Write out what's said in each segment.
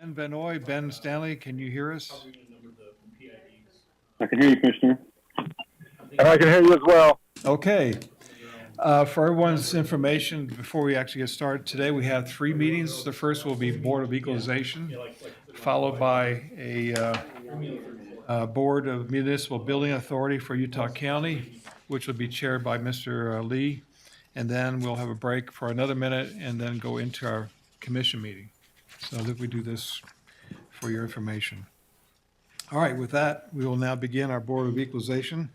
Ben Vanoy, Ben Stanley, can you hear us? I can hear you, Commissioner. And I can hear you as well. Okay. For everyone's information, before we actually get started, today we have 3 meetings. The first will be Board of Equalization, followed by a Board of Municipal Building Authority for Utah County, which will be chaired by Mr. Lee. And then we'll have a break for another minute and then go into our commission meeting. So that we do this for your information. All right, with that, we will now begin our Board of Equalization.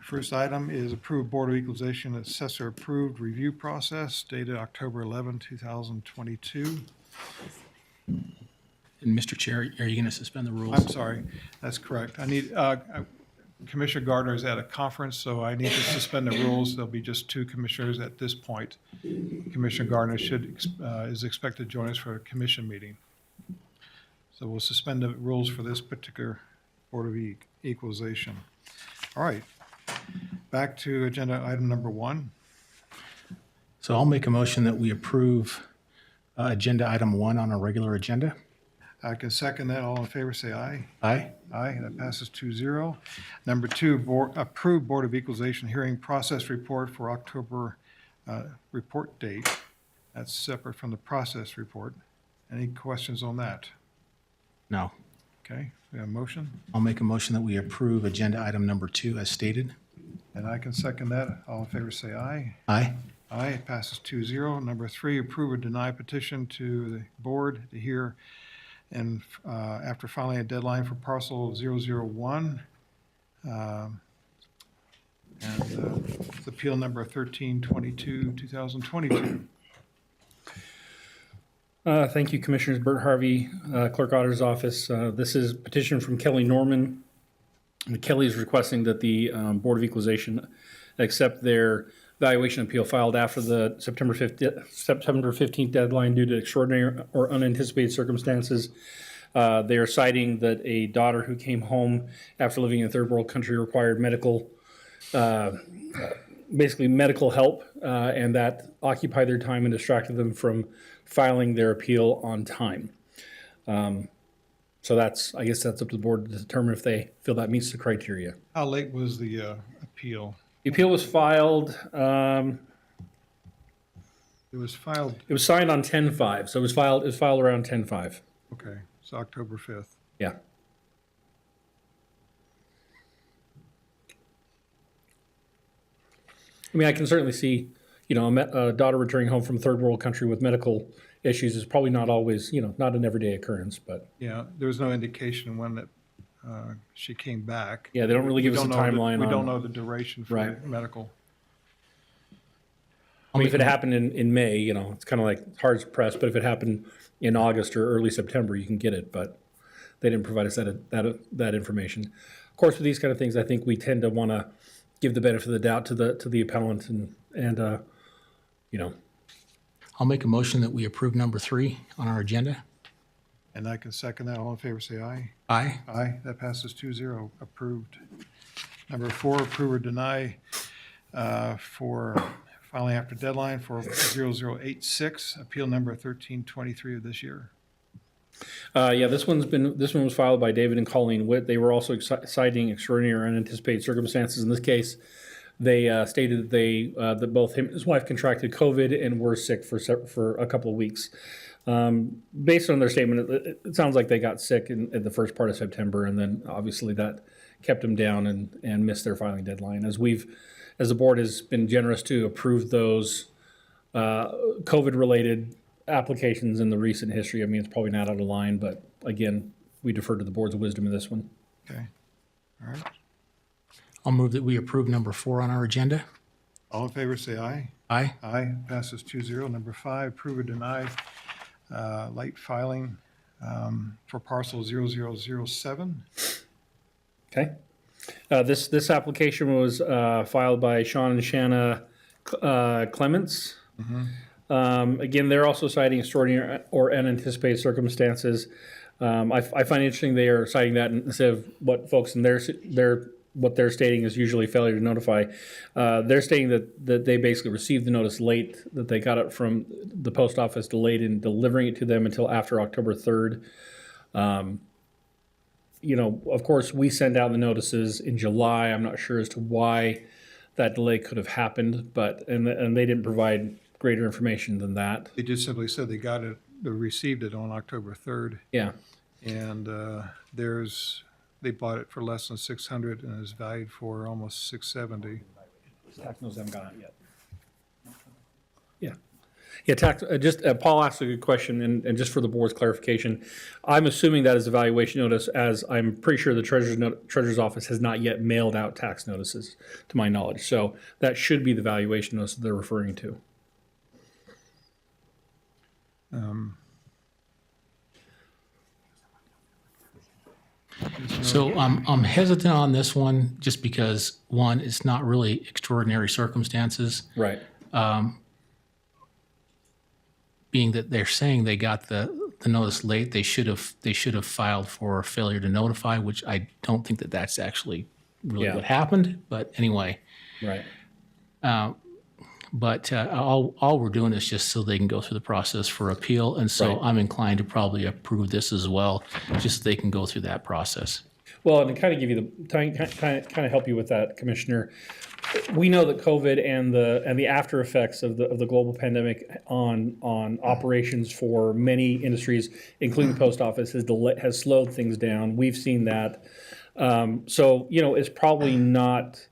First item is approved Board of Equalization Assessor Approved Review Process dated October 11, 2022. And Mr. Chair, are you going to suspend the rules? I'm sorry, that's correct. I need, Commissioner Gardner is at a conference, so I need to suspend the rules. There'll be just 2 commissioners at this point. Commissioner Gardner is expected to join us for a commission meeting. So we'll suspend the rules for this particular Board of Equalization. All right, back to agenda item number 1. So I'll make a motion that we approve agenda item 1 on our regular agenda. I can second that. All in favor, say aye. Aye. Aye, that passes 2-0. Number 2, approved Board of Equalization hearing process report for October report date. That's separate from the process report. Any questions on that? No. Okay, we have a motion, I'll make a motion that we approve agenda item number 2 as stated. and I can second that. All in favor, say aye. Aye. Aye, it passes 2-0. Number 3, approve or deny petition to the board to hear and after filing a deadline for parcel 001, and it's appeal number 1322, 2022. Thank you, Commissioners. Bert Harvey, Clerk Auditor's Office. This is petition from Kelly Norman. And Kelly is requesting that the Board of Equalization accept their valuation appeal filed after the September 15th deadline due to extraordinary or unanticipated circumstances. They are citing that a daughter who came home after living in a third world country required basically medical help, and that occupied their time and distracted them from filing their appeal on time. So I guess that's up to the board to determine if they feel that meets the criteria. How late was the appeal? The appeal was filed, It was filed, it was signed on 10/5, so it was filed around 10/5. okay, it's October 5th. Yeah. I mean, I can certainly see, a daughter returning home from a third world country with medical issues is probably not always, not an everyday occurrence, but Yeah, there was no indication when that she came back. yeah, they don't really give We us a don't know the- timeline We don't on. know the duration for Right. medical. I mean, if it happened in May, it's kind of like hard pressed, but if it happened in August or early September, you can get it, but they didn't provide us that information. Of course, with these kind of things, I think we tend to want to give the benefit of the doubt to the appellant and I'll make a motion that we approve number 3 on our agenda. And I can second that. All in favor, say aye. Aye. Aye, that passes 2-0, approved. Number 4, approve or deny for filing after deadline for 0086, appeal number 1323 of this year. Yeah, this one was filed by David and Colleen Witt. They were also citing extraordinary or unanticipated circumstances. In this case, they stated that both him and his wife contracted COVID and were sick for a couple of weeks. Based on their statement, it sounds like they got sick in the first part of September, and then obviously that kept them down and missed their filing deadline. As the board has been generous to approve those COVID-related applications in the recent history. I mean, it's probably not out of line, but again, we defer to the board's wisdom in this one. Okay, all right. I'll move that we approve number 4 on our agenda. All in favor, say aye. Aye. Aye, passes 2-0. Number 5, approve or deny late filing for parcel 0007, Okay. This application was filed by Sean and Shanna Clements. Again, they're also citing extraordinary or unanticipated circumstances. I find it interesting they are citing that instead of what folks in what they're stating is usually failure to notify. They're stating that they basically received the notice late, that they got it from the post office, delayed in delivering it to them until after October 3rd. Of course, we send out the notices in July. I'm not sure as to why that delay could have happened, but and they didn't provide greater information than that. They just simply said they got it, they received it on October 3rd, Yeah. and they bought it for less than 600 and is valued for almost 670. Tax notes haven't gone out yet. Yeah. Yeah, Paul asked a good question, and just for the board's clarification, I'm assuming that is a valuation notice, as I'm pretty sure the treasurer's office has not yet mailed out tax notices, to my knowledge. So that should be the valuation notice that they're referring to. So I'm hesitant on this one just because, one, it's not really extraordinary circumstances. Right. Being that they're saying they got the notice late, they should have filed for failure to notify, which I don't think that that's actually really Yeah. what happened. But anyway, Right. but all we're doing is just so they can go through the process for appeal, and so Right. I'm inclined to probably approve this as well, just so they can go through that process. Well, and to kind of give you kind of help you with that, Commissioner, we know that COVID and the after effects of the global pandemic on operations for many industries, including the post office, has slowed things down. We've seen that. So it's probably not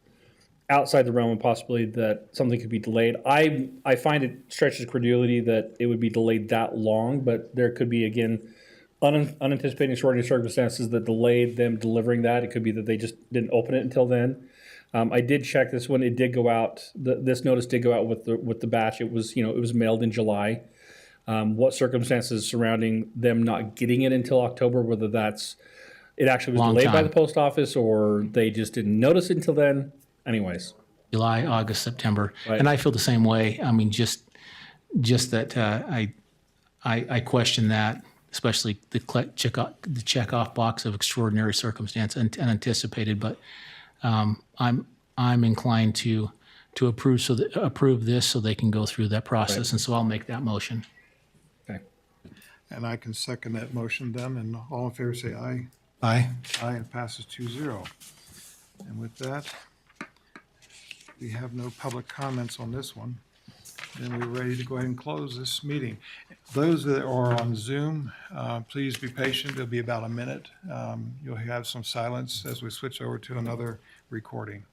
outside the realm of possibility that something could be delayed. I find it stretches credulity that it would be delayed that long, but there could be, again, unanticipated extraordinary circumstances that delayed them delivering that. It could be that they just didn't open it until then. I did check this one. It did go out. This notice did go out with the batch. It was mailed in July. What circumstances surrounding them not getting it until October, whether it actually was Long delayed by time. the post office or they just didn't notice it until then. Anyways. July, August, September, Right. and I feel the same way. I mean, just that I question that, especially the check-off box of extraordinary circumstance and unanticipated. But I'm inclined to approve this so they can go through that process, Right. and so I'll make that motion. Okay. And I can second that motion then, and all in favor say aye. Aye. Aye, and passes 2-0. And with that, we have no public comments on this one. Then we're ready to go ahead and close this meeting. Those that are on Zoom, please be patient. It'll be about a minute. You'll have some silence as we switch over to another recording.